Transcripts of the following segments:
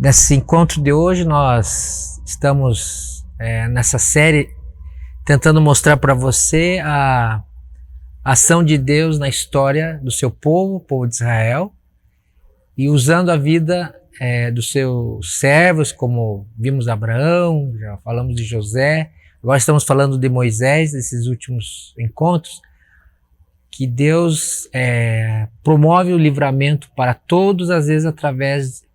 Nesse encontro de hoje, nós estamos nessa série tentando mostrar para você a ação de Deus na história do seu povo, o povo de Israel, e usando a vida dos seus servos, como vimos Abraão, já falamos de José, agora estamos falando de Moisés, desses últimos encontros, que Deus promove o livramento para todos, às vezes através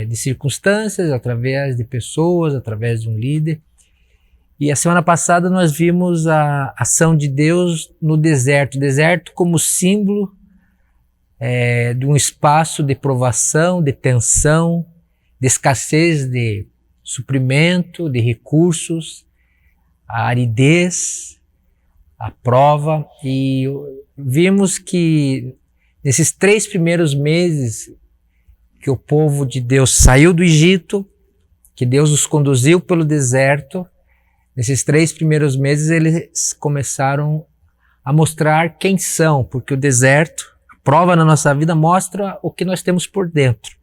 de circunstâncias, através de pessoas, através de um líder. E a semana passada nós vimos a ação de Deus no deserto, o deserto como símbolo de um espaço de provação, de tensão, de escassez de suprimento, de recursos, a aridez, a prova. E vimos que nesses 3 primeiros meses que o povo de Deus saiu do Egito, que Deus os conduziu pelo deserto, nesses 3 primeiros meses eles começaram a mostrar quem são, porque o deserto, a prova na nossa vida, mostra o que nós temos por dentro,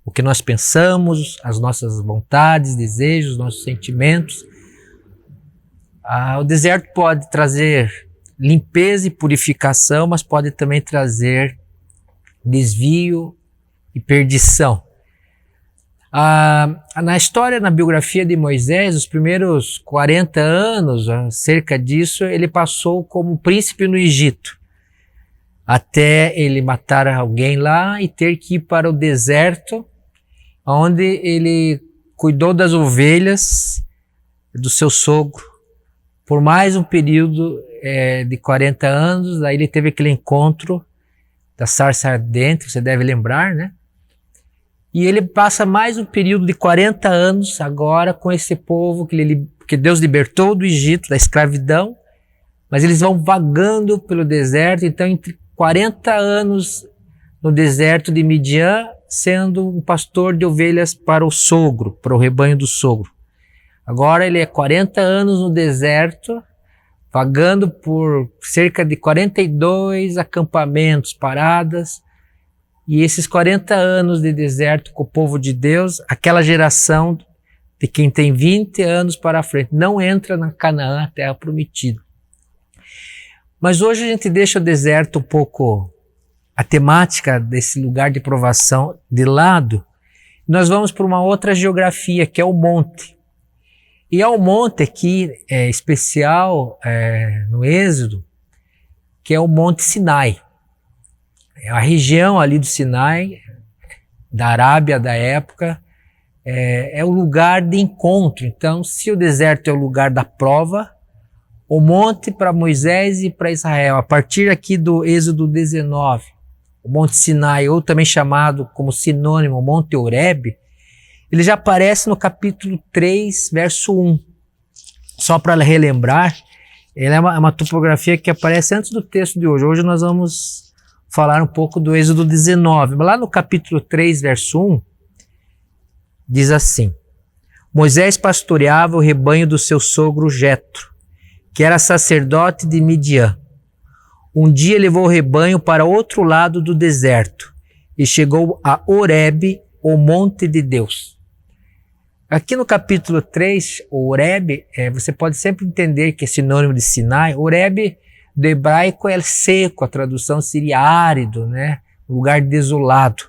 o que nós pensamos, as nossas vontades, desejos, nossos sentimentos. O deserto pode trazer limpeza e purificação, mas pode também trazer desvio e perdição. Na história, na biografia de Moisés, os primeiros 40 anos, cerca disso, ele passou como príncipe no Egito, até ele matar alguém lá e ter que ir para o deserto, onde ele cuidou das ovelhas do seu sogro por mais um período de 40 anos. Aí ele teve aquele encontro da sarça ardente, você deve lembrar, né? E ele passa mais um período de 40 anos agora com esse povo que Deus libertou do Egito, da escravidão, mas eles vão vagando pelo deserto. Então, entre 40 anos no deserto de Midian, sendo um pastor de ovelhas para o sogro, para o rebanho do sogro. Agora ele é 40 anos no deserto, vagando por cerca de 42 acampamentos, paradas. E esses 40 anos de deserto com o povo de Deus, aquela geração de quem tem 20 anos para frente, não entra na Canaã, a terra prometida. Mas hoje a gente deixa o deserto um pouco, a temática desse lugar de provação de lado. Nós vamos para uma outra geografia, que é o monte. E há um monte aqui especial no Êxodo, que é o Monte Sinai. A região ali do Sinai, da Arábia da época, é o lugar de encontro. Então, se o deserto é o lugar da prova, o monte para Moisés e para Israel, a partir aqui do Êxodo 19, o Monte Sinai, ou também chamado como sinônimo Monte Horebe, ele já aparece no capítulo 3, verso 1. Só para relembrar, ele é uma topografia que aparece antes do texto de hoje. Hoje nós vamos falar um pouco do Êxodo 19. Mas lá no capítulo 3, verso 1, diz assim: Moisés pastoreava o rebanho do seu sogro Jetro, que era sacerdote de Midian. Um dia levou o rebanho para outro lado do deserto e chegou a Horebe, o monte de Deus. Aqui no capítulo 3, o Horebe, você pode sempre entender que é sinônimo de Sinai. Horebe, do hebraico, é seco, a tradução seria árido, né? Lugar desolado.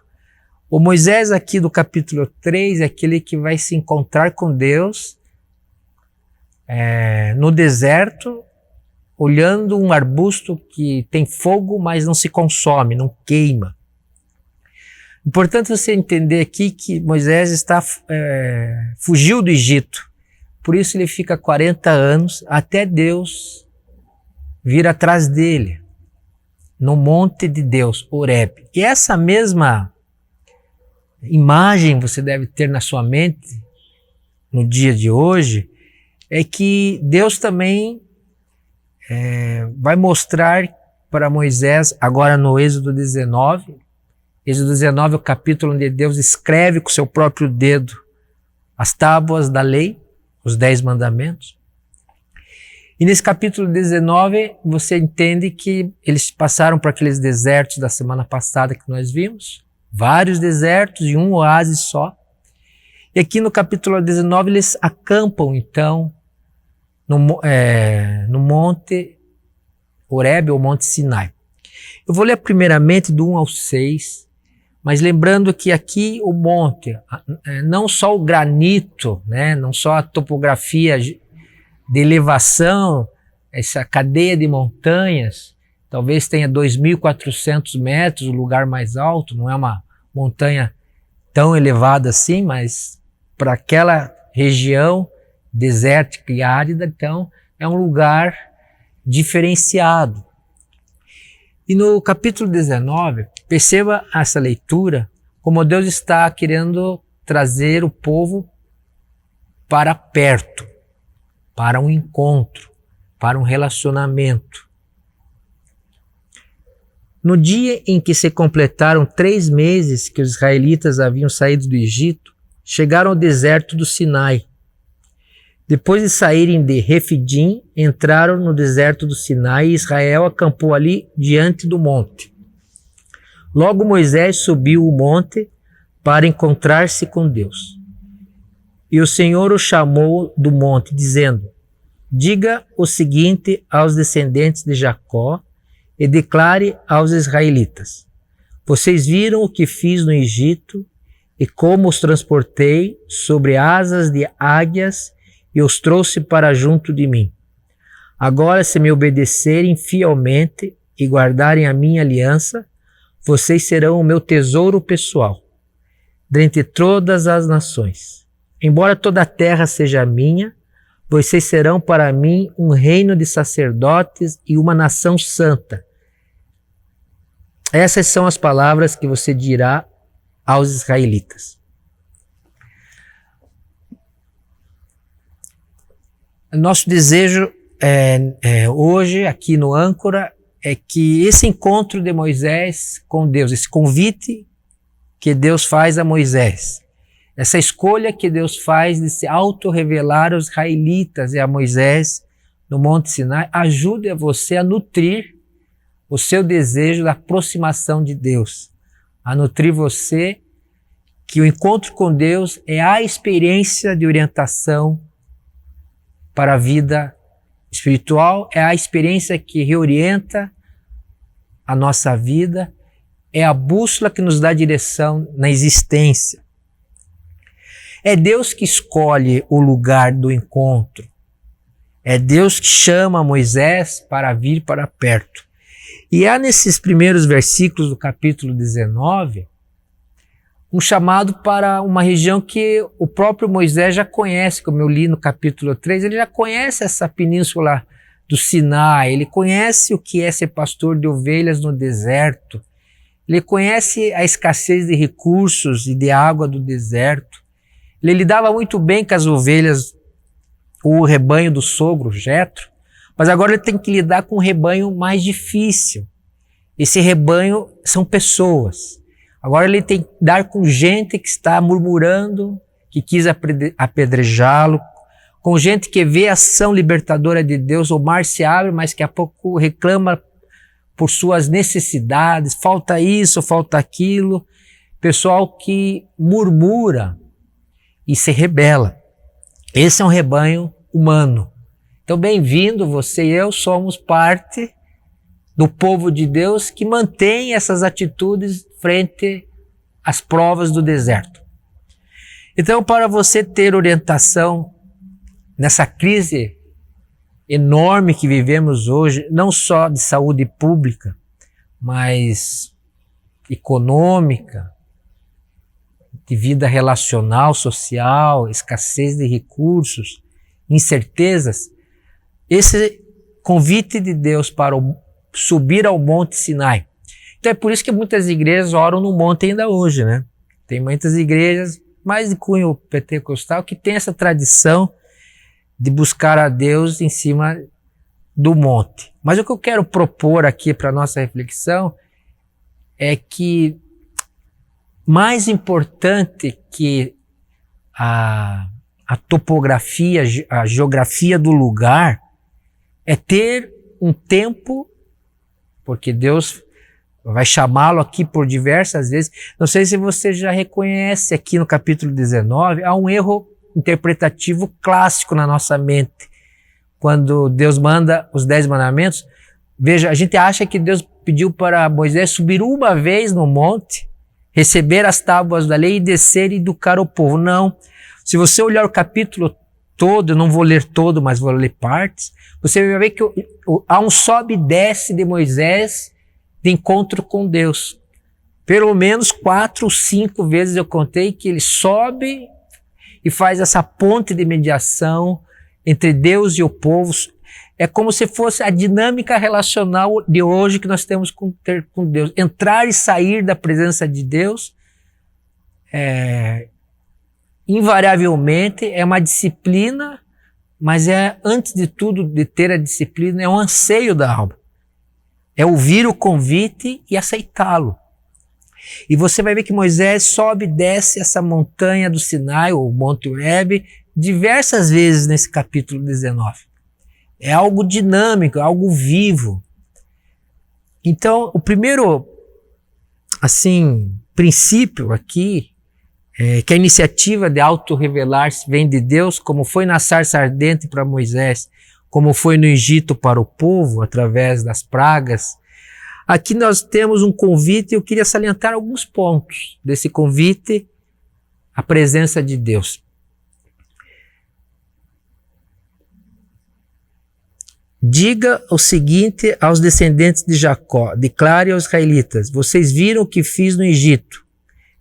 O Moisés aqui do capítulo 3 é aquele que vai se encontrar com Deus no deserto, olhando um arbusto que tem fogo, mas não se consome, não queima. Importante você entender aqui que Moisés fugiu do Egito, por isso ele fica 40 anos até Deus vir atrás dele, no monte de Deus, Horebe. E essa mesma imagem você deve ter na sua mente no dia de hoje, é que Deus também vai mostrar para Moisés, agora no Êxodo 19, Êxodo 19 é o capítulo onde Deus escreve com seu próprio dedo as tábuas da lei, os 10 mandamentos. E nesse capítulo 19 você entende que eles passaram por aqueles desertos da semana passada que nós vimos, vários desertos e um oásis só. E aqui no capítulo 19 eles acampam então no Monte Horebe ou Monte Sinai. Eu vou ler primeiramente do 1 ao 6, mas lembrando que aqui o monte, não só o granito, né, não só a topografia de elevação, essa cadeia de montanhas, talvez tenha 2.400 metros, o lugar mais alto, não é uma montanha tão elevada assim, mas para aquela região desértica e árida, então é um lugar diferenciado. E no capítulo 19, perceba essa leitura, como Deus está querendo trazer o povo para perto, para um encontro, para um relacionamento. No dia em que se completaram 3 meses que os israelitas haviam saído do Egito, chegaram ao deserto do Sinai. Depois de saírem de Refidim, entraram no deserto do Sinai e Israel acampou ali diante do monte. Logo Moisés subiu o monte para encontrar-se com Deus. E o Senhor o chamou do monte, dizendo: diga o seguinte aos descendentes de Jacó e declare aos israelitas: vocês viram o que fiz no Egito e como os transportei sobre asas de águias e os trouxe para junto de mim. Agora, se me obedecerem fielmente e guardarem a minha aliança, vocês serão o meu tesouro pessoal, dentre todas as nações. Embora toda a terra seja minha, vocês serão para mim um reino de sacerdotes e uma nação santa. Essas são as palavras que você dirá aos israelitas. Nosso desejo hoje, aqui no Âncora, é que esse encontro de Moisés com Deus, esse convite que Deus faz a Moisés, essa escolha que Deus faz de se auto-revelar aos israelitas e a Moisés no Monte Sinai, ajude a você a nutrir o seu desejo da aproximação de Deus, a nutrir você que o encontro com Deus é a experiência de orientação para a vida espiritual, é a experiência que reorienta a nossa vida, é a bússola que nos dá direção na existência. É Deus que escolhe o lugar do encontro. É Deus que chama Moisés para vir para perto. E há nesses primeiros versículos do capítulo 19 um chamado para uma região que o próprio Moisés já conhece, como eu li no capítulo 3, ele já conhece essa península do Sinai, ele conhece o que é ser pastor de ovelhas no deserto, ele conhece a escassez de recursos e de água do deserto, ele lidava muito bem com as ovelhas, o rebanho do sogro, Jetro, mas agora ele tem que lidar com um rebanho mais difícil. Esse rebanho são pessoas. Agora ele tem que dar com gente que está murmurando, que quis apedrejá-lo, com gente que vê a ação libertadora de Deus, o mar se abre, mas que a pouco reclama por suas necessidades, falta isso, falta aquilo. Pessoal que murmura e se rebela. Esse é um rebanho humano. Então, bem-vindo, você e eu somos parte do povo de Deus que mantém essas atitudes frente às provas do deserto. Então, para você ter orientação nessa crise enorme que vivemos hoje, não só de saúde pública, mas econômica, de vida relacional, social, escassez de recursos, incertezas, esse convite de Deus para subir ao Monte Sinai. Então é por isso que muitas igrejas oram no monte ainda hoje, né? Tem muitas igrejas, mais de cunho pentecostal, que tem essa tradição de buscar a Deus em cima do monte. Mas o que eu quero propor aqui para a nossa reflexão é que mais importante que a topografia, a geografia do lugar, é ter um tempo, porque Deus vai chamá-lo aqui por diversas vezes. Não sei se você já reconhece aqui no capítulo 19, há um erro interpretativo clássico na nossa mente. Quando Deus manda os 10 mandamentos, veja, a gente acha que Deus pediu para Moisés subir uma vez no monte, receber as tábuas da lei e descer e educar o povo. Não. Se você olhar o capítulo todo, eu não vou ler todo, mas vou ler partes, você vai ver que há um sobe e desce de Moisés de encontro com Deus. Pelo menos 4 ou 5 vezes eu contei que ele sobe e faz essa ponte de mediação entre Deus e o povo. É como se fosse a dinâmica relacional de hoje que nós temos com Deus. Entrar e sair da presença de Deus, invariavelmente, é uma disciplina, mas antes de tudo, de ter a disciplina, é um anseio da alma. É ouvir o convite e aceitá-lo. E você vai ver que Moisés sobe e desce essa montanha do Sinai, ou Monte Horebe, diversas vezes nesse capítulo 19. É algo dinâmico, é algo vivo. Então, o primeiro, princípio aqui, que a iniciativa de auto-revelar-se vem de Deus, como foi na sarça ardente para Moisés, como foi no Egito para o povo, através das pragas. Aqui nós temos um convite e eu queria salientar alguns pontos desse convite à presença de Deus. Diga o seguinte aos descendentes de Jacó, declare aos israelitas, vocês viram o que fiz no Egito.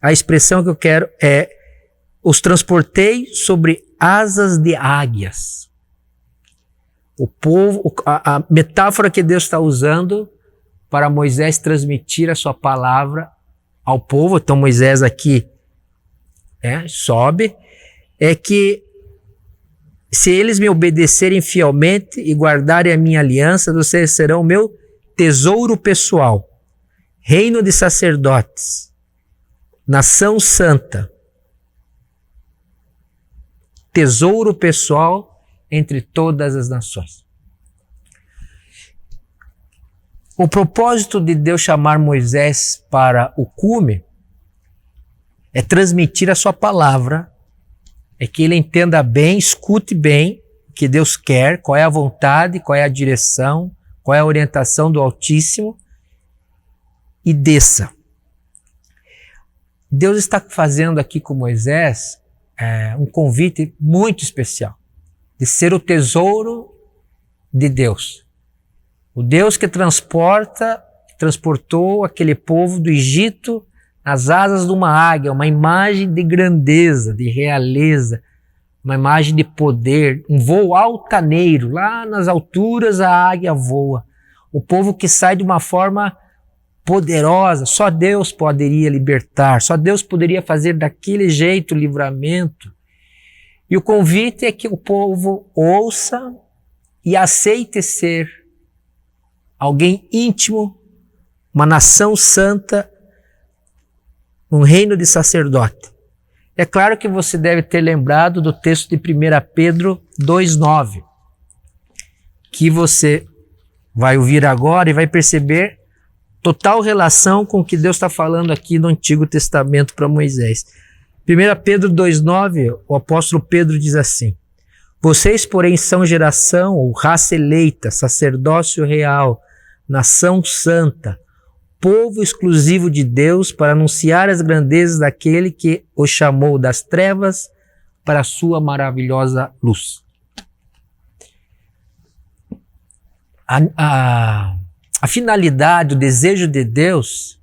A expressão que eu quero é, os transportei sobre asas de águias. O povo, a metáfora que Deus está usando para Moisés transmitir a sua palavra ao povo, então Moisés aqui sobe, é que se eles me obedecerem fielmente e guardarem a minha aliança, vocês serão o meu tesouro pessoal, reino de sacerdotes, nação santa, tesouro pessoal entre todas as nações. O propósito de Deus chamar Moisés para o cume é transmitir a sua palavra, é que ele entenda bem, escute bem o que Deus quer, qual é a vontade, qual é a direção, qual é a orientação do Altíssimo e desça. Deus está fazendo aqui com Moisés um convite muito especial, de ser o tesouro de Deus. O Deus que transportou aquele povo do Egito nas asas de uma águia, uma imagem de grandeza, de realeza, uma imagem de poder, um voo altaneiro, lá nas alturas a águia voa. O povo que sai de uma forma poderosa, só Deus poderia libertar, só Deus poderia fazer daquele jeito o livramento. E o convite é que o povo ouça e aceite ser alguém íntimo, uma nação santa, um reino de sacerdote. É claro que você deve ter lembrado do texto de 1 Pedro 2,9, que você vai ouvir agora e vai perceber total relação com o que Deus está falando aqui no Antigo Testamento para Moisés. 1 Pedro 2,9, o apóstolo Pedro diz assim, vocês, porém, são geração ou raça eleita, sacerdócio real, nação santa, povo exclusivo de Deus para anunciar as grandezas daquele que o chamou das trevas para a sua maravilhosa luz. A finalidade, o desejo de Deus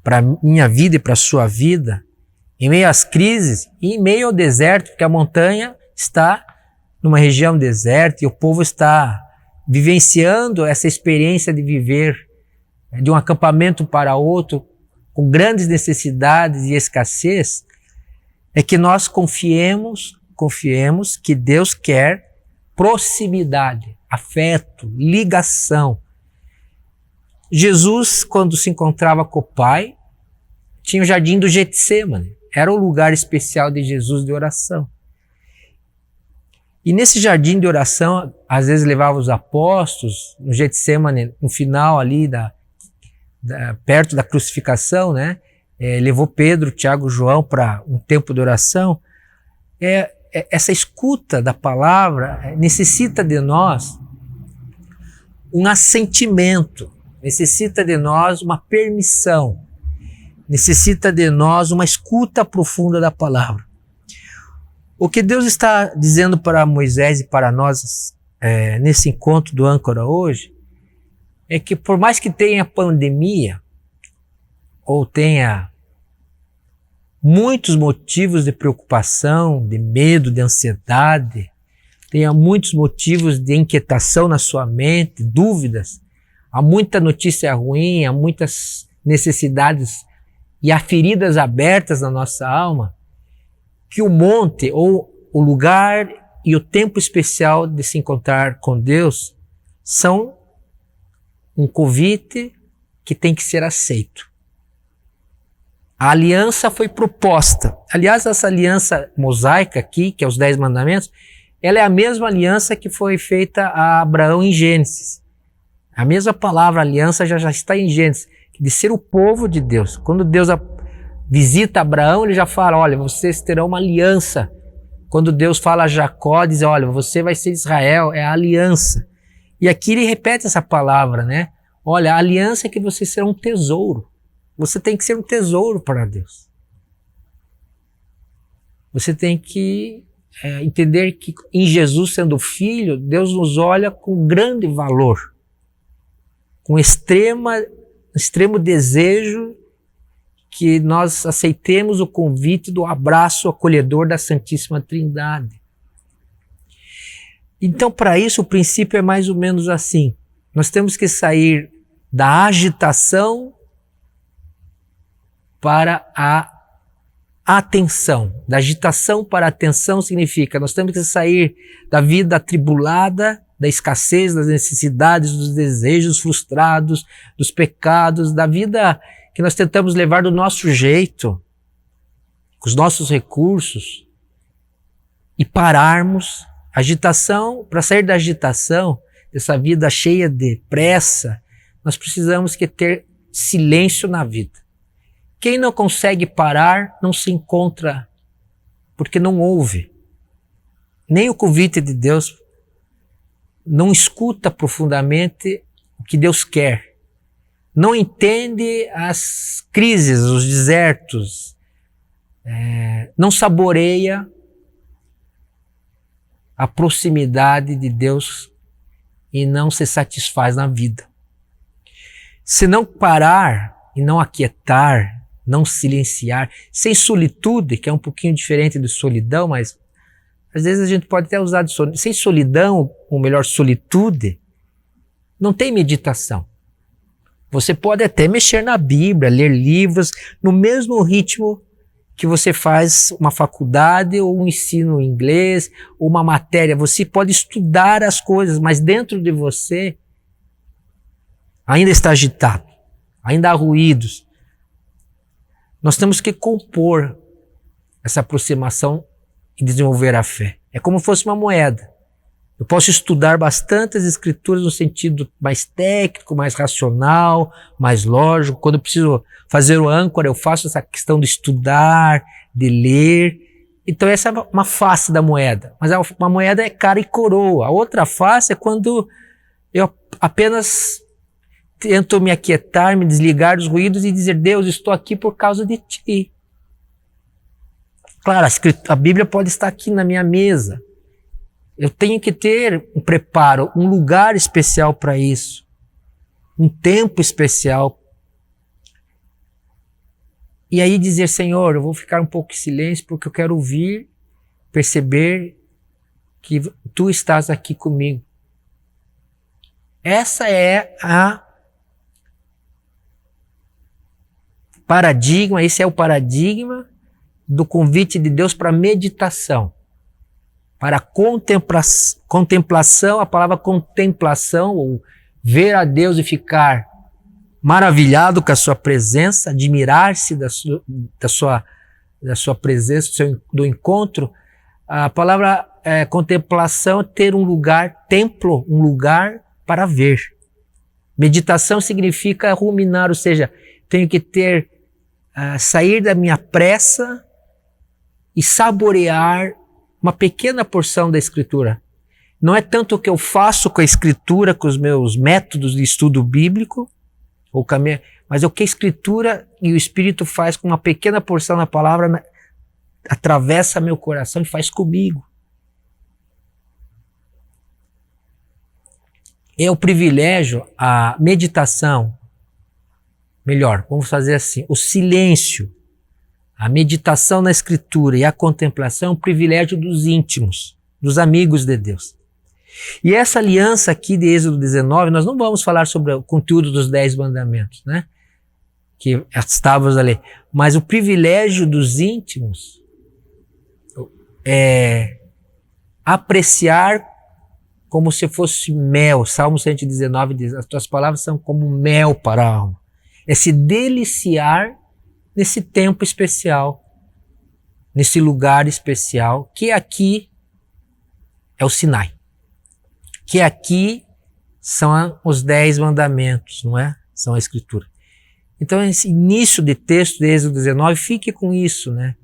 para a minha vida e para a sua vida, em meio às crises e em meio ao deserto, porque a montanha está numa região deserta e o povo está vivenciando essa experiência de viver de um acampamento para outro, com grandes necessidades e escassez, é que nós confiemos que Deus quer proximidade. afeto, ligação. Jesus, quando se encontrava com o Pai, tinha o jardim do Getsêmani. Era o lugar especial de Jesus de oração. E nesse jardim de oração, às vezes levava os apóstolos, no Getsêmani, no final ali, perto da crucificação, né? Levou Pedro, Tiago, João para um tempo de oração. Essa escuta da palavra necessita de nós um assentimento, necessita de nós uma permissão, necessita de nós uma escuta profunda da palavra. O que Deus está dizendo para Moisés e para nós nesse encontro do âncora hoje é que por mais que tenha pandemia ou tenha muitos motivos de preocupação, de medo, de ansiedade, tenha muitos motivos de inquietação na sua mente, dúvidas, há muita notícia ruim, há muitas necessidades e há feridas abertas na nossa alma, que o monte ou o lugar e o tempo especial de se encontrar com Deus são um convite que tem que ser aceito. A aliança foi proposta. Aliás, essa aliança mosaica aqui, que é os 10 mandamentos, ela é a mesma aliança que foi feita a Abraão em Gênesis. A mesma palavra aliança já está em Gênesis, de ser o povo de Deus. Quando Deus visita Abraão, ele já fala, olha, vocês terão uma aliança. Quando Deus fala a Jacó, diz, olha, você vai ser Israel, é a aliança. E aqui ele repete essa palavra, né? Olha, a aliança é que você será um tesouro. Você tem que ser um tesouro para Deus. Você tem que entender que em Jesus sendo filho, Deus nos olha com grande valor, com extremo desejo que nós aceitemos o convite do abraço acolhedor da Santíssima Trindade. Então, para isso, o princípio é mais ou menos assim. Nós temos que sair da agitação para a atenção. Da agitação para a atenção significa nós temos que sair da vida atribulada, da escassez, das necessidades, dos desejos frustrados, dos pecados, da vida que nós tentamos levar do nosso jeito, com os nossos recursos, e pararmos. Agitação, para sair da agitação, dessa vida cheia de pressa, nós precisamos ter silêncio na vida. Quem não consegue parar não se encontra, porque não ouve. Nem o convite de Deus, não escuta profundamente o que Deus quer. Não entende as crises, os desertos. Não saboreia a proximidade de Deus e não se satisfaz na vida. Se não parar e não aquietar, não silenciar, sem solitude, que é um pouquinho diferente de solidão, mas às vezes a gente pode até usar de solidão. Sem solidão, ou melhor, solitude, não tem meditação. Você pode até mexer na Bíblia, ler livros, no mesmo ritmo que você faz uma faculdade ou um ensino em inglês, ou uma matéria. Você pode estudar as coisas, mas dentro de você ainda está agitado, ainda há ruídos. Nós temos que compor essa aproximação e desenvolver a fé. É como se fosse uma moeda. Eu posso estudar bastante as escrituras no sentido mais técnico, mais racional, mais lógico. Quando eu preciso fazer o âncora, eu faço essa questão de estudar, de ler. Então essa é uma face da moeda. Mas uma moeda é cara e coroa. A outra face é quando eu apenas tento me aquietar, me desligar dos ruídos e dizer, Deus, estou aqui por causa de Ti. Claro, a Bíblia pode estar aqui na minha mesa. Eu tenho que ter um preparo, um lugar especial para isso. Um tempo especial. E aí dizer, Senhor, eu vou ficar um pouco em silêncio porque eu quero ouvir, perceber que Tu estás aqui comigo. Essa é esse é o paradigma do convite de Deus para meditação. para contemplação, a palavra contemplação, ou ver a Deus e ficar maravilhado com a sua presença, admirar-se da sua presença, do encontro. A palavra contemplação é ter um lugar, templo, um lugar para ver. Meditação significa ruminar, ou seja, tenho que sair da minha pressa e saborear uma pequena porção da Escritura. Não é tanto o que eu faço com a Escritura, com os meus métodos de estudo bíblico, mas é o que a Escritura e o Espírito faz com uma pequena porção da palavra, atravessa meu coração e faz comigo. É o privilégio, a meditação, melhor, vamos fazer assim, o silêncio, a meditação na Escritura e a contemplação é um privilégio dos íntimos, dos amigos de Deus. E essa aliança aqui de Êxodo 19, nós não vamos falar sobre o conteúdo dos 10 mandamentos, né? Que estávamos ali. Mas o privilégio dos íntimos é apreciar como se fosse mel. Salmo 119 diz, as tuas palavras são como mel para a alma. É se deliciar nesse tempo especial, nesse lugar especial, que aqui é o Sinai. Que aqui são os 10 mandamentos, não é? São a Escritura. Então, esse início de texto de Êxodo 19, fique com isso, né?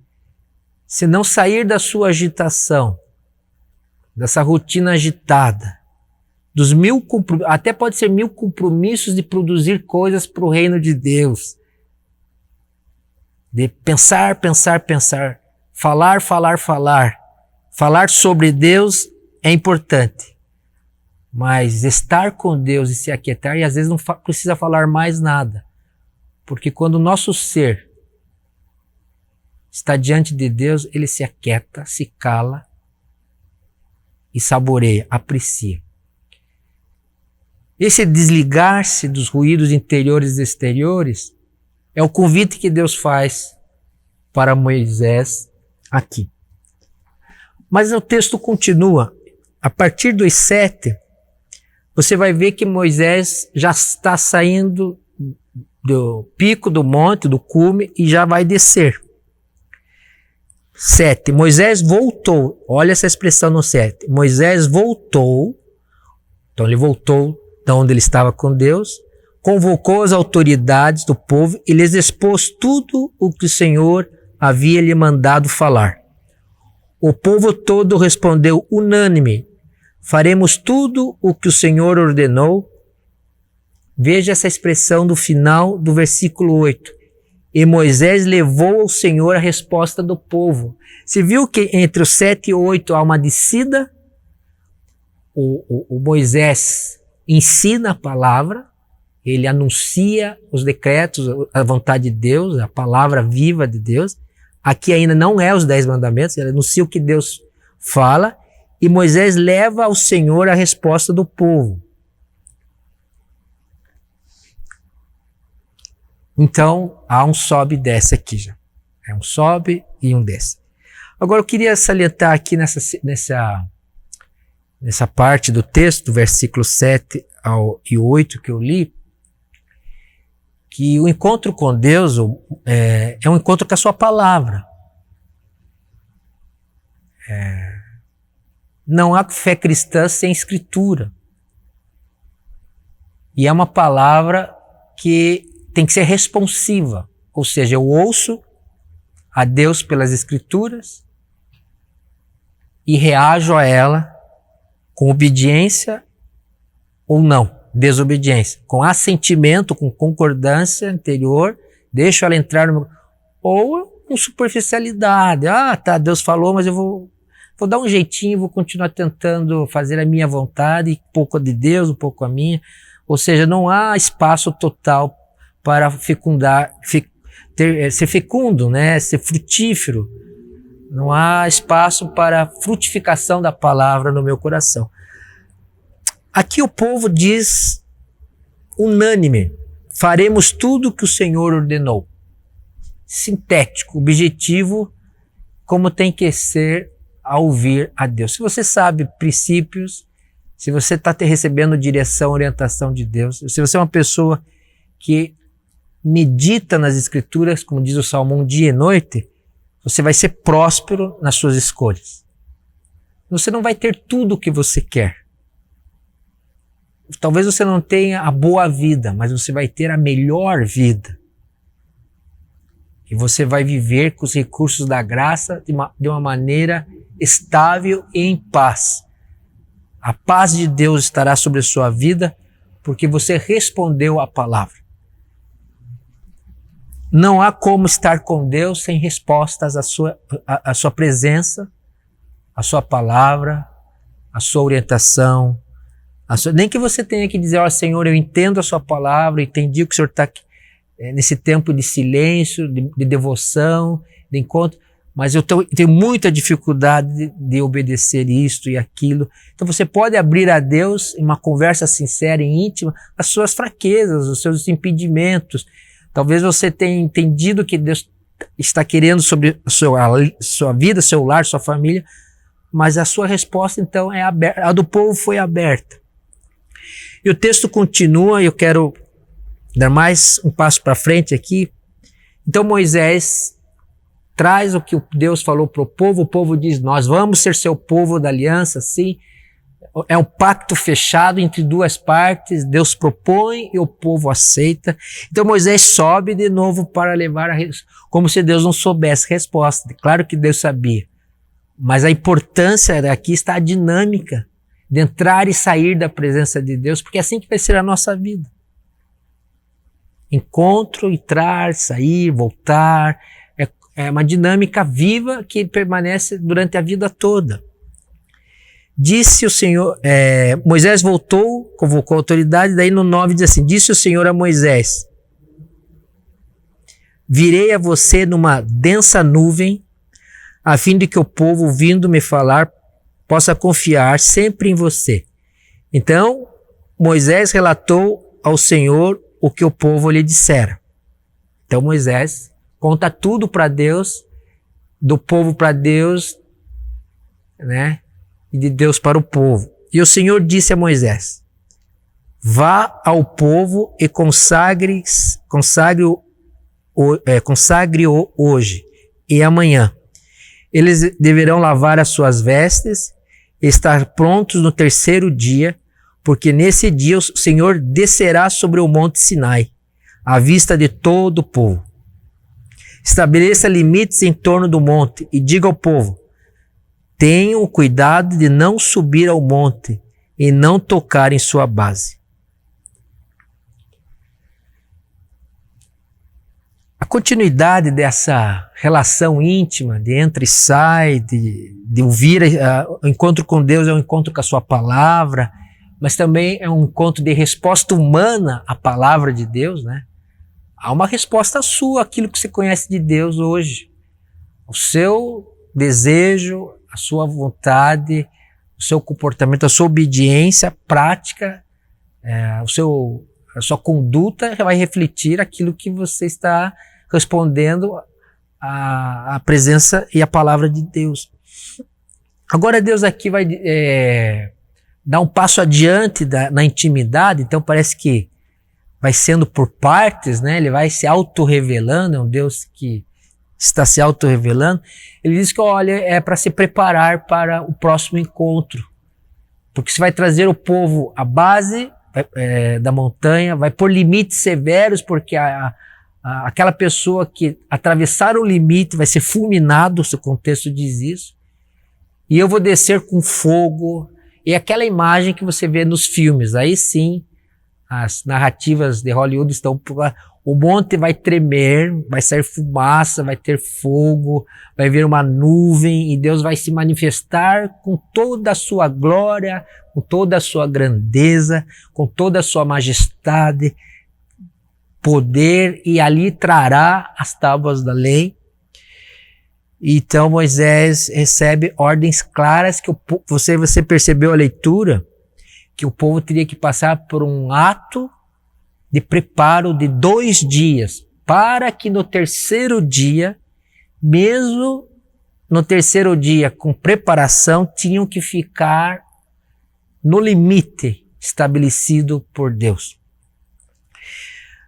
Se não sair da sua agitação, dessa rotina agitada, dos até pode ser 1000 compromissos de produzir coisas para o reino de Deus, de pensar, falar sobre Deus é importante, mas estar com Deus e se aquietar, e às vezes não precisa falar mais nada, porque quando o nosso ser está diante de Deus, ele se aquieta, se cala e saboreia, aprecia. Esse desligar-se dos ruídos interiores e exteriores é o convite que Deus faz para Moisés aqui. Mas o texto continua. A partir dos 7, você vai ver que Moisés já está saindo do pico do monte, do cume, e já vai descer. 7. Moisés voltou. Olha essa expressão no 7. Moisés voltou. Então ele voltou de onde ele estava com Deus, convocou as autoridades do povo e lhes expôs tudo o que o Senhor havia lhe mandado falar. O povo todo respondeu unânime: faremos tudo o que o Senhor ordenou. Veja essa expressão do final do versículo 8. E Moisés levou ao Senhor a resposta do povo. Você viu que entre o 7 e o 8 há uma descida? O Moisés ensina a palavra, ele anuncia os decretos, a vontade de Deus, a palavra viva de Deus. Aqui ainda não é os 10 mandamentos, ele anuncia o que Deus fala, e Moisés leva ao Senhor a resposta do povo. Então, há um sobe e desce aqui já. É um sobe e um desce. Agora, eu queria salientar aqui nessa parte do texto, do versículo 7 e 8 que eu li, que o encontro com Deus é um encontro com a sua palavra. Não há fé cristã sem Escritura. E é uma palavra que tem que ser responsiva, ou seja, eu ouço a Deus pelas Escrituras e reajo a ela com obediência ou não, desobediência, com assentimento, com concordância interior, deixo ela entrar no meu... ou com superficialidade. Deus falou, mas eu vou dar um jeitinho, vou continuar tentando fazer a minha vontade, um pouco de Deus, um pouco a minha. Ou seja, não há espaço total para fecundar, ser fecundo, né? Ser frutífero. Não há espaço para a frutificação da palavra no meu coração. Aqui o povo diz unânime: faremos tudo o que o Senhor ordenou. Sintético, objetivo, como tem que ser a ouvir a Deus. Se você sabe princípios, se você está recebendo direção, orientação de Deus, se você é uma pessoa que medita nas Escrituras, como diz o Salmo, dia e noite, você vai ser próspero nas suas escolhas. Você não vai ter tudo o que você quer. Talvez você não tenha a boa vida, mas você vai ter a melhor vida. E você vai viver com os recursos da graça de uma maneira estável e em paz. A paz de Deus estará sobre a sua vida porque você respondeu à palavra. Não há como estar com Deus sem respostas à sua presença, à sua palavra, à sua orientação. Nem que você tenha que dizer, ó Senhor, eu entendo a sua palavra, entendi o que o Senhor está nesse tempo de silêncio, de devoção, de encontro, mas eu tenho muita dificuldade de obedecer isto e aquilo. Então você pode abrir a Deus em uma conversa sincera e íntima as suas fraquezas, os seus impedimentos. Talvez você tenha entendido que Deus está querendo sobre a sua vida, seu lar, sua família, mas a sua resposta então é aberta, a do povo foi aberta. E o texto continua, eu quero dar mais um passo para frente aqui. Então Moisés traz o que Deus falou para o povo diz, nós vamos ser seu povo da aliança, sim. É um pacto fechado entre duas partes, Deus propõe e o povo aceita. Então Moisés sobe de novo para levar como se Deus não soubesse a resposta. Claro que Deus sabia, mas a importância aqui está a dinâmica de entrar e sair da presença de Deus, porque é assim que vai ser a nossa vida. Encontro, entrar, sair, voltar, é uma dinâmica viva que permanece durante a vida toda. Disse o Senhor, Moisés voltou, convocou a autoridade, daí no 9 diz assim, disse o Senhor a Moisés, virei a você numa densa nuvem, a fim de que o povo, ouvindo me falar, possa confiar sempre em você. Então, Moisés relatou ao Senhor o que o povo lhe dissera. Então Moisés conta tudo para Deus, do povo para Deus, né? E de Deus para o povo. E o Senhor disse a Moisés, vá ao povo e consagre-o hoje e amanhã. Eles deverão lavar as suas vestes e estar prontos no terceiro dia, porque nesse dia o Senhor descerá sobre o monte Sinai, à vista de todo o povo. Estabeleça limites em torno do monte e diga ao povo, tenham cuidado de não subir ao monte e não tocar em sua base. A continuidade dessa relação íntima de entra e sai, de ouvir, o encontro com Deus é um encontro com a sua palavra, mas também é um encontro de resposta humana à palavra de Deus, né? Há uma resposta sua àquilo que você conhece de Deus hoje. O seu desejo, a sua vontade, o seu comportamento, a sua obediência prática, a sua conduta vai refletir aquilo que você está respondendo à presença e à palavra de Deus. Agora Deus aqui vai dar um passo adiante na intimidade, então parece que vai sendo por partes, né? Ele vai se autorrevelando, é um Deus que está se autorrevelando. Ele diz que, olha, é para se preparar para o próximo encontro, porque você vai trazer o povo à base da montanha, vai pôr limites severos, porque aquela pessoa que atravessar o limite vai ser fulminado, o contexto diz isso, e eu vou descer com fogo, e aquela imagem que você vê nos filmes, aí sim, as narrativas de Hollywood estão... O monte vai tremer, vai sair fumaça, vai ter fogo, vai vir uma nuvem e Deus vai se manifestar com toda a sua glória, com toda a sua grandeza, com toda a sua majestade, poder, e ali trará as tábuas da lei. Então Moisés recebe ordens claras que você percebeu a leitura, que o povo teria que passar por um ato de preparo de 2 dias, para que no terceiro dia, mesmo no terceiro dia com preparação tinham que ficar no limite estabelecido por Deus.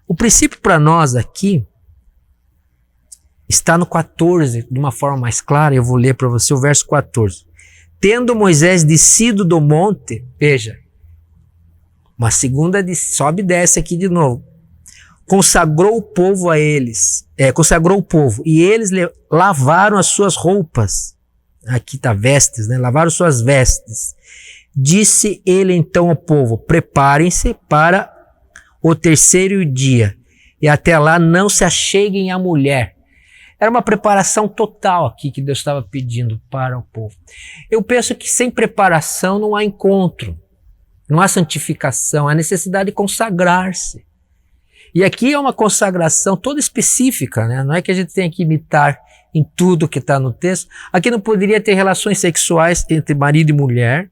O princípio para nós aqui está no 14, de uma forma mais clara. Eu vou ler para você o verso 14. Tendo Moisés descido do monte, veja, uma segunda sobe e desce aqui de novo. Consagrou o povo, e eles lavaram as suas roupas. Aqui está vestes, né? Lavaram suas vestes. Disse ele então ao povo: preparem-se para o terceiro dia, e até lá não se acheguem à mulher. Era uma preparação total aqui que Deus estava pedindo para o povo. Eu penso que sem preparação não há encontro, não há santificação, há necessidade de consagrar-se. E aqui é uma consagração toda específica, né? Não é que a gente tenha que imitar em tudo que está no texto. Aqui não poderia ter relações sexuais entre marido e mulher.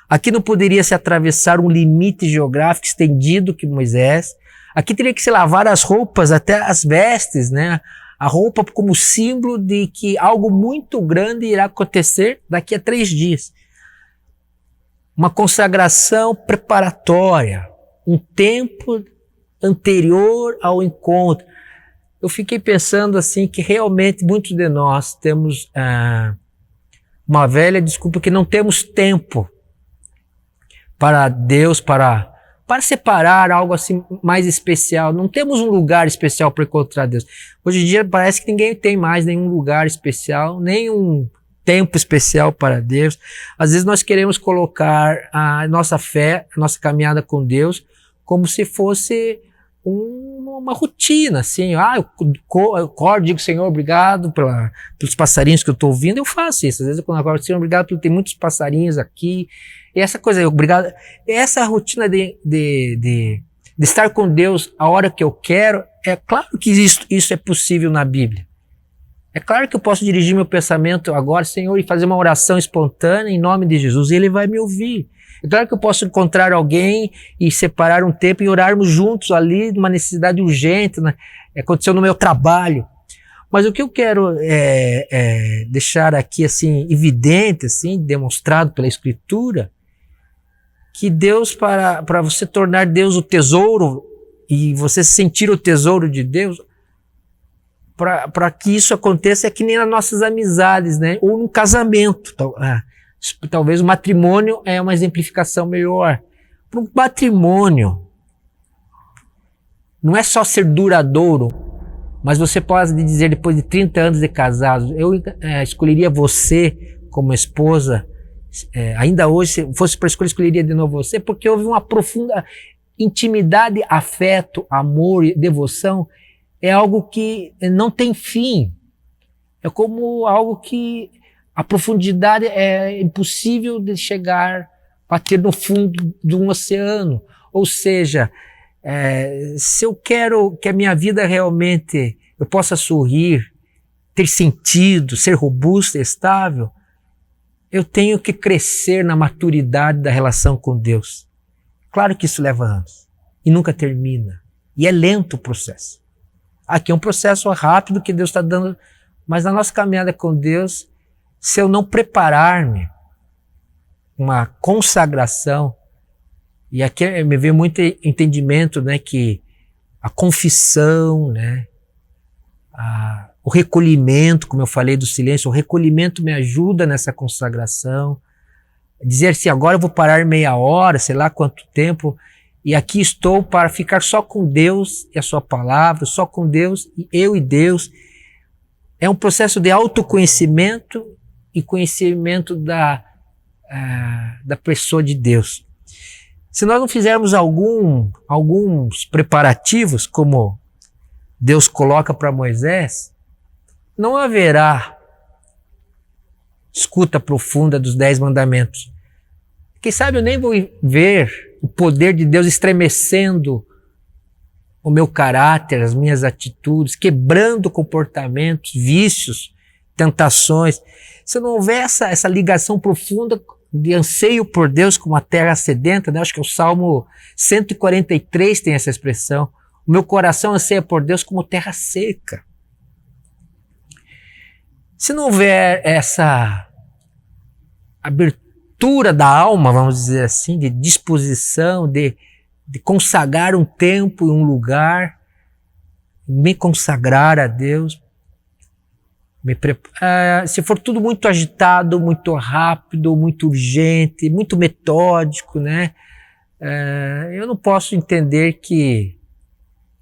Aqui não poderia se atravessar um limite geográfico estendido que Moisés. Aqui teria que se lavar as roupas, até as vestes, né? A roupa como símbolo de que algo muito grande irá acontecer daqui a 3 dias. Uma consagração preparatória, um tempo anterior ao encontro. Eu fiquei pensando assim que realmente muitos de nós temos uma velha desculpa que não temos tempo para Deus, para separar algo assim mais especial. Não temos um lugar especial para encontrar Deus. Hoje em dia parece que ninguém tem mais nenhum lugar especial, nenhum tempo especial para Deus. Às vezes nós queremos colocar a nossa fé, a nossa caminhada com Deus, como se fosse uma rotina, assim. Eu acordo, digo, Senhor, obrigado pelos passarinhos que eu estou ouvindo. Eu faço isso. Às vezes quando eu acordo, Senhor, obrigado porque tem muitos passarinhos aqui. E essa coisa, obrigado. Essa rotina de estar com Deus a hora que eu quero, é claro que isso é possível na Bíblia. É claro que eu posso dirigir meu pensamento agora, Senhor, e fazer uma oração espontânea em nome de Jesus, e Ele vai me ouvir. É claro que eu posso encontrar alguém e separar um tempo e orarmos juntos ali, numa necessidade urgente, né? Aconteceu no meu trabalho. Mas o que eu quero deixar aqui assim evidente, assim, demonstrado pela Escritura, que Deus, para você tornar Deus o tesouro e você sentir o tesouro de Deus, para que isso aconteça é que nem nas nossas amizades, né? Ou no casamento. Talvez o matrimônio é uma exemplificação melhor. Para um matrimônio, não é só ser duradouro, mas você pode dizer, depois de 30 anos de casados, eu escolheria você como esposa, ainda hoje, se fosse para escolher, escolheria de novo você, porque houve uma profunda intimidade, afeto, amor e devoção. É algo que não tem fim. É como algo que a profundidade é impossível de chegar, bater no fundo de um oceano. Ou seja, se eu quero que a minha vida realmente eu possa sorrir, ter sentido, ser robusta e estável, eu tenho que crescer na maturidade da relação com Deus. Claro que isso leva anos e nunca termina. E é lento o processo. Aqui é um processo rápido que Deus está dando, mas na nossa caminhada com Deus, se eu não preparar-me, uma consagração, e aqui me veio muito entendimento, né, que a confissão, né, o recolhimento, como eu falei do silêncio, o recolhimento me ajuda nessa consagração. Dizer assim, agora eu vou parar meia hora, sei lá quanto tempo, e aqui estou para ficar só com Deus e a sua palavra, só com Deus, eu e Deus. É um processo de autoconhecimento e conhecimento da pessoa de Deus. Se nós não fizermos alguns preparativos, como Deus coloca para Moisés, não haverá escuta profunda dos 10 mandamentos. Quem sabe eu nem vou ver o poder de Deus estremecendo o meu caráter, as minhas atitudes, quebrando comportamentos, vícios, tentações. Se não houver essa ligação profunda de anseio por Deus como a terra sedenta, né? Acho que o Salmo 143 tem essa expressão. O meu coração anseia por Deus como terra seca. Se não houver essa abertura da alma, vamos dizer assim, de disposição, de consagrar um tempo e um lugar, me consagrar a Deus, se for tudo muito agitado, muito rápido, muito urgente, muito metódico, né? Eu não posso entender que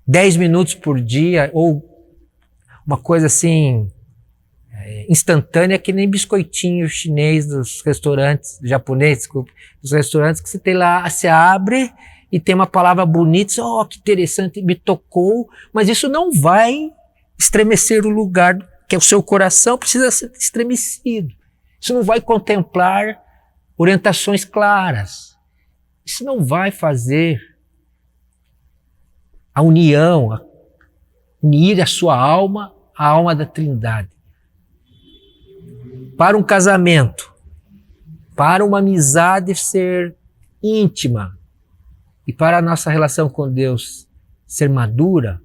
10 minutos por dia, ou uma coisa assim, instantânea, que nem biscoitinho chinês dos restaurantes, japonês, desculpa, dos restaurantes, que você tem lá, você abre e tem uma palavra bonita, oh, que interessante, me tocou, mas isso não vai estremecer o lugar, que é o seu coração precisa ser estremecido. Isso não vai contemplar orientações claras. Isso não vai fazer a união, unir a sua alma à alma da Trindade. Para um casamento, para uma amizade ser íntima e para a nossa relação com Deus ser madura,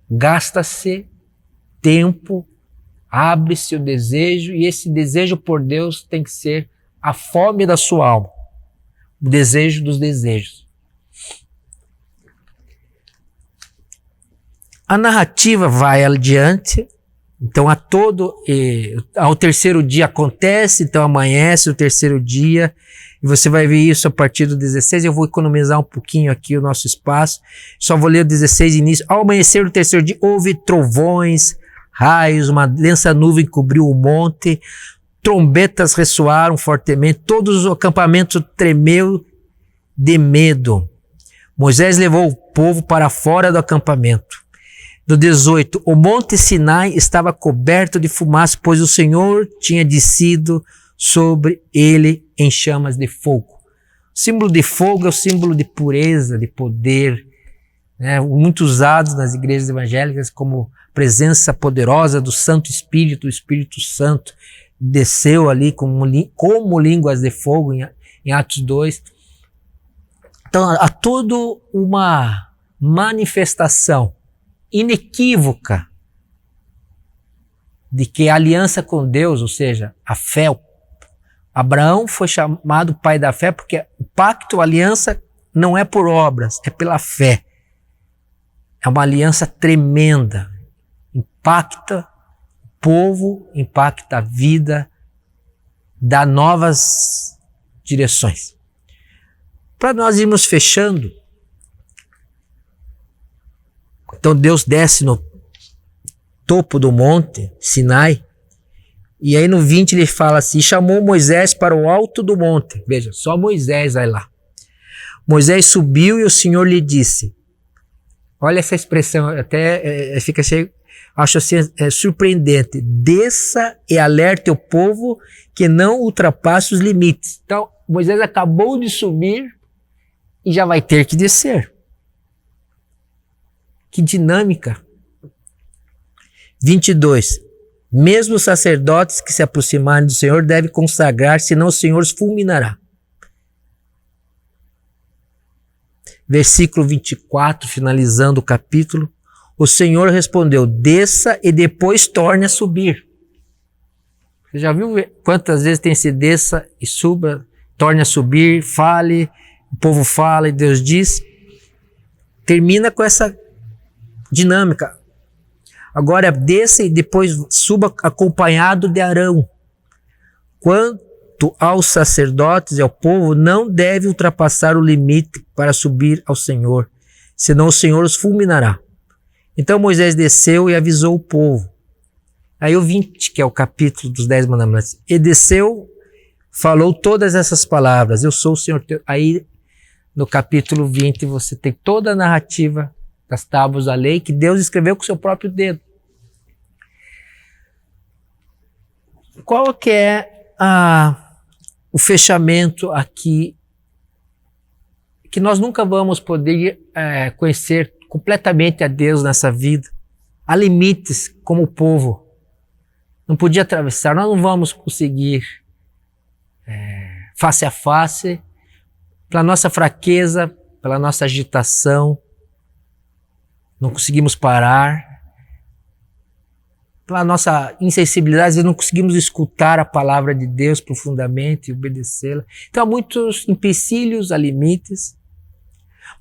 gasta-se tempo, abre-se o desejo, e esse desejo por Deus tem que ser a fome da sua alma, o desejo dos desejos. A narrativa vai adiante, então ao terceiro dia acontece, então amanhece o terceiro dia, e você vai ver isso a partir do 16, eu vou economizar um pouquinho aqui o nosso espaço, só vou ler o 16 início. Ao amanhecer do terceiro dia, houve trovões, raios, uma densa nuvem cobriu o monte, trombetas ressoaram fortemente, todo o acampamento tremeu de medo. Moisés levou o povo para fora do acampamento. Do 18, o monte Sinai estava coberto de fumaça, pois o Senhor tinha descido sobre ele em chamas de fogo. O símbolo de fogo é o símbolo de pureza, de poder, né? Muito usado nas igrejas evangélicas como presença poderosa do Santo Espírito, o Espírito Santo desceu ali como línguas de fogo em Atos 2. Então há toda uma manifestação inequívoca de que a aliança com Deus, ou seja, a fé, Abraão foi chamado pai da fé porque o pacto, a aliança não é por obras, é pela fé. É uma aliança tremenda, impacta o povo, impacta a vida, dá novas direções. Para nós irmos fechando, então Deus desce no topo do monte Sinai, e aí no 20 ele fala assim, chamou Moisés para o alto do monte. Veja, só Moisés vai lá. Moisés subiu e o Senhor lhe disse, olha essa expressão, até fica cheio, acho assim, surpreendente, desça e alerte o povo que não ultrapasse os limites. Então Moisés acabou de subir e já vai ter que descer. Que dinâmica. 22. Mesmo os sacerdotes que se aproximarem do Senhor devem consagrar, senão o Senhor os fulminará. Versículo 24, finalizando o capítulo. O Senhor respondeu, desça e depois torne a subir. Você já viu quantas vezes tem esse desça e suba, torne a subir, fale, o povo fala e Deus diz. Termina com essa dinâmica. Agora desça e depois suba acompanhado de Arão. Quanto aos sacerdotes e ao povo, não deve ultrapassar o limite para subir ao Senhor, senão o Senhor os fulminará. Então Moisés desceu e avisou o povo. Aí o 20, que é o capítulo dos 10 mandamentos. E desceu, falou todas essas palavras. Eu sou o Senhor teu. Aí no capítulo 20 você tem toda a narrativa das tábuas da lei que Deus escreveu com o seu próprio dedo. Qual que é o fechamento aqui que nós nunca vamos poder conhecer completamente a Deus nessa vida? Há limites como o povo não podia atravessar, nós não vamos conseguir face a face, pela nossa fraqueza, pela nossa agitação, não conseguimos parar. pela nossa insensibilidade, às vezes não conseguimos escutar a palavra de Deus profundamente e obedecê-la. Então há muitos empecilhos, há limites,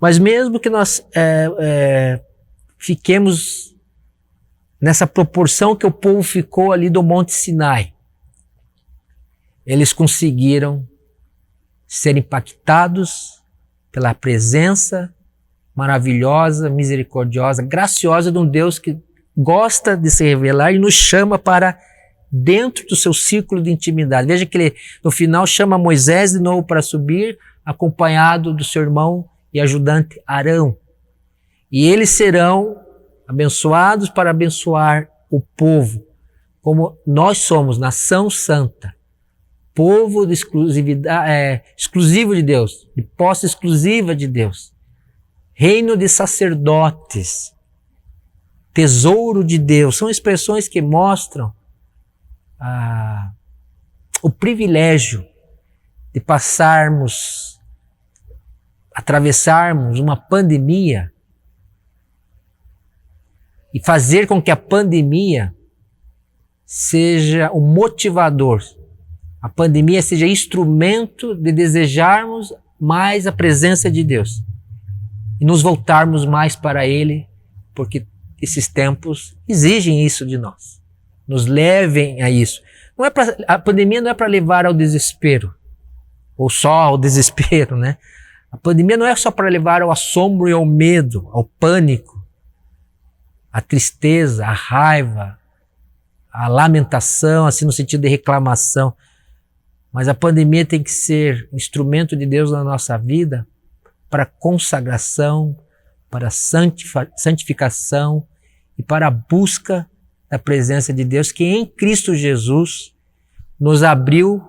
mas mesmo que nós fiquemos nessa proporção que o povo ficou ali do Monte Sinai, eles conseguiram ser impactados pela presença maravilhosa, misericordiosa, graciosa de um Deus que gosta de se revelar e nos chama para dentro do seu círculo de intimidade. Veja que ele, no final, chama Moisés de novo para subir, acompanhado do seu irmão e ajudante Arão. E eles serão abençoados para abençoar o povo, como nós somos, nação santa, povo de exclusividade, exclusivo de Deus, de posse exclusiva de Deus, reino de sacerdotes, tesouro de Deus. São expressões que mostram o privilégio de atravessarmos uma pandemia e fazer com que a pandemia seja o motivador, a pandemia seja instrumento de desejarmos mais a presença de Deus e nos voltarmos mais para Ele, porque esses tempos exigem isso de nós, nos levem a isso. A pandemia não é para levar ao desespero, ou só ao desespero, né? A pandemia não é só para levar ao assombro e ao medo, ao pânico, à tristeza, à raiva, à lamentação, assim no sentido de reclamação. Mas a pandemia tem que ser instrumento de Deus na nossa vida para consagração, para santificação e para a busca da presença de Deus, que em Cristo Jesus nos abriu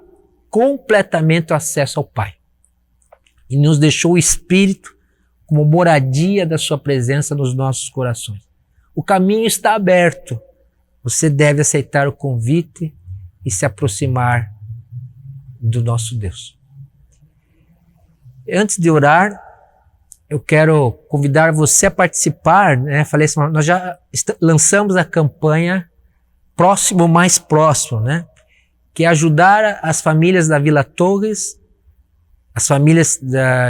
completamente o acesso ao Pai e nos deixou o Espírito como moradia da sua presença nos nossos corações. O caminho está aberto. Você deve aceitar o convite e se aproximar do nosso Deus. Antes de orar, eu quero convidar você a participar, né? Falei assim, nós já lançamos a campanha Próximo Mais Próximo, né? Que é ajudar as famílias da Vila Torres, as famílias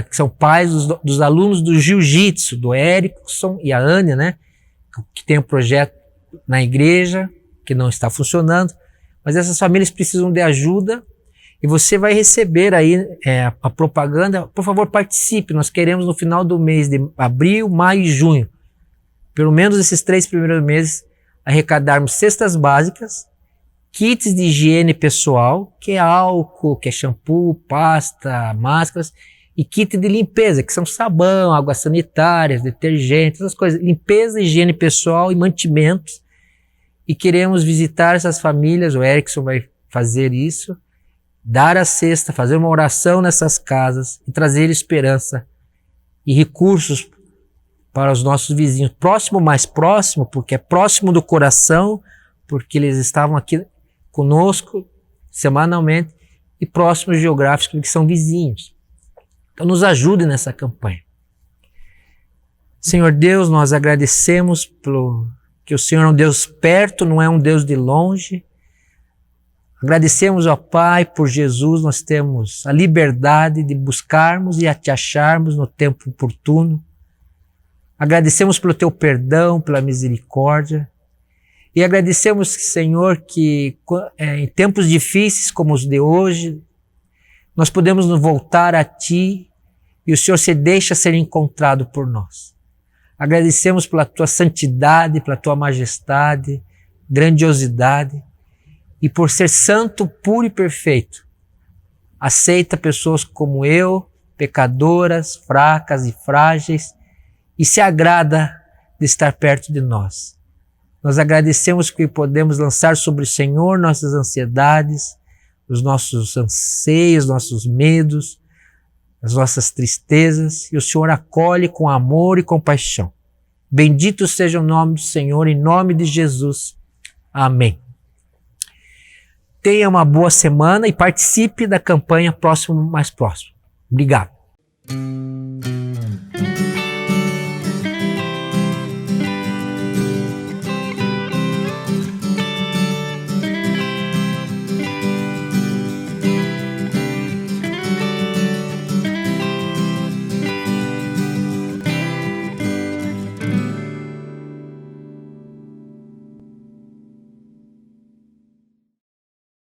que são pais dos alunos do Jiu-Jitsu, do Erickson e a Ania, né? Que tem um projeto na igreja que não está funcionando, mas essas famílias precisam de ajuda. E você vai receber aí a propaganda. Por favor, participe. Nós queremos no final do mês de abril, maio e junho, pelo menos esses 3 primeiros meses, arrecadarmos cestas básicas, kits de higiene pessoal, que é álcool, que é shampoo, pasta, máscaras, e kit de limpeza, que são sabão, águas sanitárias, detergentes, essas coisas. Limpeza, higiene pessoal e mantimentos. E queremos visitar essas famílias. O Erickson vai fazer isso. Dar a cesta, fazer uma oração nessas casas e trazer esperança e recursos para os nossos vizinhos. Próximo, mais próximo, porque é próximo do coração, porque eles estavam aqui conosco semanalmente, e próximos geográficos, porque são vizinhos. Então nos ajude nessa campanha. Senhor Deus, nós agradecemos que o Senhor é um Deus perto, não é um Deus de longe. Agradecemos ao Pai por Jesus, nós temos a liberdade de buscarmos e a te acharmos no tempo oportuno. Agradecemos pelo teu perdão, pela misericórdia. E agradecemos, Senhor, que em tempos difíceis como os de hoje, nós podemos nos voltar a ti e o Senhor se deixa ser encontrado por nós. Agradecemos pela tua santidade, pela tua majestade, grandiosidade. E por ser santo, puro e perfeito, aceita pessoas como eu, pecadoras, fracas e frágeis, e se agrada de estar perto de nós. Nós agradecemos que podemos lançar sobre o Senhor nossas ansiedades, os nossos anseios, nossos medos, as nossas tristezas, e o Senhor acolhe com amor e compaixão. Bendito seja o nome do Senhor, em nome de Jesus. Amém. Tenha uma boa semana e participe da campanha Próximo Mais Próximo. Obrigado.